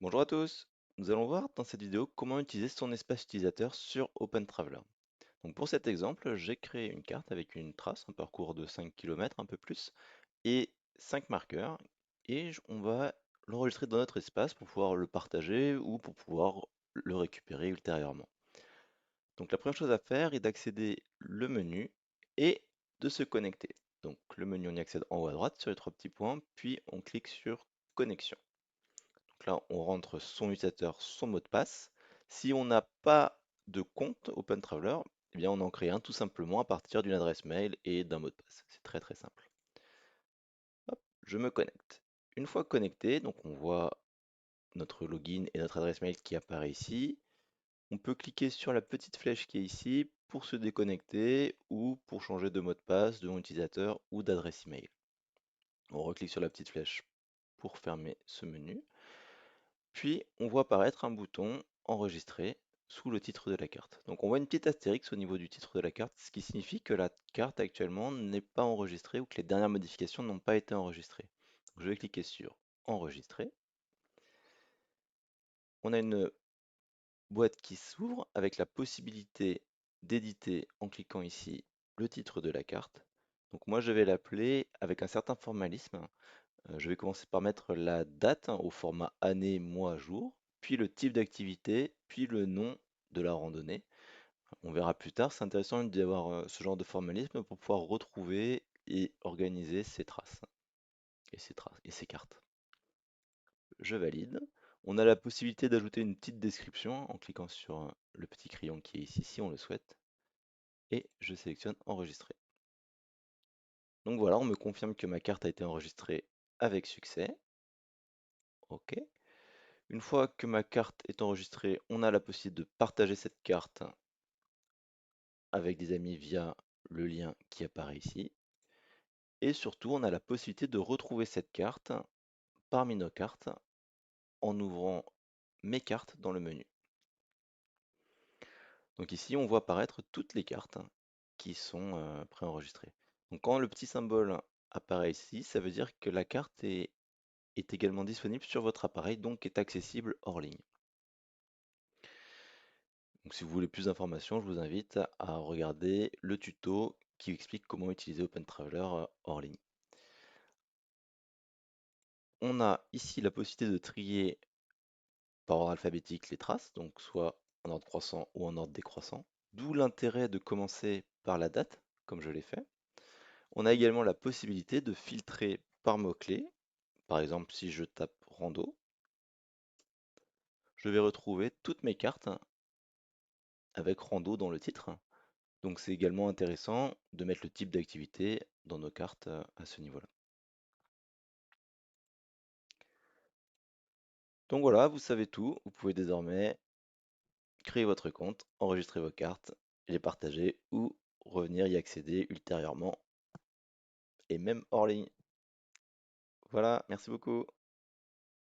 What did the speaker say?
Bonjour à tous, nous allons voir dans cette vidéo comment utiliser son espace utilisateur sur OpenTraveler. Donc pour cet exemple, j'ai créé une carte avec une trace, un parcours de 5 km, un peu plus, et 5 marqueurs, et on va l'enregistrer dans notre espace pour pouvoir le partager ou pour pouvoir le récupérer ultérieurement. Donc la première chose à faire est d'accéder le menu et de se connecter. Donc le menu, on y accède en haut à droite sur les trois petits points, puis on clique sur connexion. Donc là, on rentre son utilisateur, son mot de passe. Si on n'a pas de compte OpenTraveler, eh bien on en crée un tout simplement à partir d'une adresse mail et d'un mot de passe. C'est très très simple. Hop, je me connecte. Une fois connecté, donc on voit notre login et notre adresse mail qui apparaît ici. On peut cliquer sur la petite flèche qui est ici pour se déconnecter ou pour changer de mot de passe, de nom utilisateur ou d'adresse email. On reclique sur la petite flèche pour fermer ce menu. Puis, on voit apparaître un bouton enregistrer sous le titre de la carte. Donc, on voit une petite astérix au niveau du titre de la carte, ce qui signifie que la carte actuellement n'est pas enregistrée ou que les dernières modifications n'ont pas été enregistrées. Donc, je vais cliquer sur enregistrer. On a une boîte qui s'ouvre avec la possibilité d'éditer en cliquant ici le titre de la carte. Donc, moi, je vais l'appeler avec un certain formalisme. Je vais commencer par mettre la date au format année, mois, jour, puis le type d'activité, puis le nom de la randonnée. On verra plus tard, c'est intéressant d'avoir ce genre de formalisme pour pouvoir retrouver et organiser ces traces et ces cartes. Je valide. On a la possibilité d'ajouter une petite description en cliquant sur le petit crayon qui est ici si on le souhaite. Et je sélectionne enregistrer. Donc voilà, on me confirme que ma carte a été enregistrée avec succès. OK. Une fois que ma carte est enregistrée, on a la possibilité de partager cette carte avec des amis via le lien qui apparaît ici. Et surtout, on a la possibilité de retrouver cette carte parmi nos cartes en ouvrant mes cartes dans le menu. Donc ici, on voit apparaître toutes les cartes qui sont préenregistrées. Donc quand le petit symbole apparaît ici, ça veut dire que la carte est également disponible sur votre appareil, donc est accessible hors ligne. Donc si vous voulez plus d'informations, je vous invite à regarder le tuto qui explique comment utiliser OpenTraveler hors ligne. On a ici la possibilité de trier par ordre alphabétique les traces, donc soit en ordre croissant ou en ordre décroissant, d'où l'intérêt de commencer par la date, comme je l'ai fait. On a également la possibilité de filtrer par mots-clés. Par exemple, si je tape rando, je vais retrouver toutes mes cartes avec rando dans le titre. Donc c'est également intéressant de mettre le type d'activité dans nos cartes à ce niveau-là. Donc voilà, vous savez tout. Vous pouvez désormais créer votre compte, enregistrer vos cartes, les partager ou revenir y accéder ultérieurement et même hors ligne. Voilà, merci beaucoup.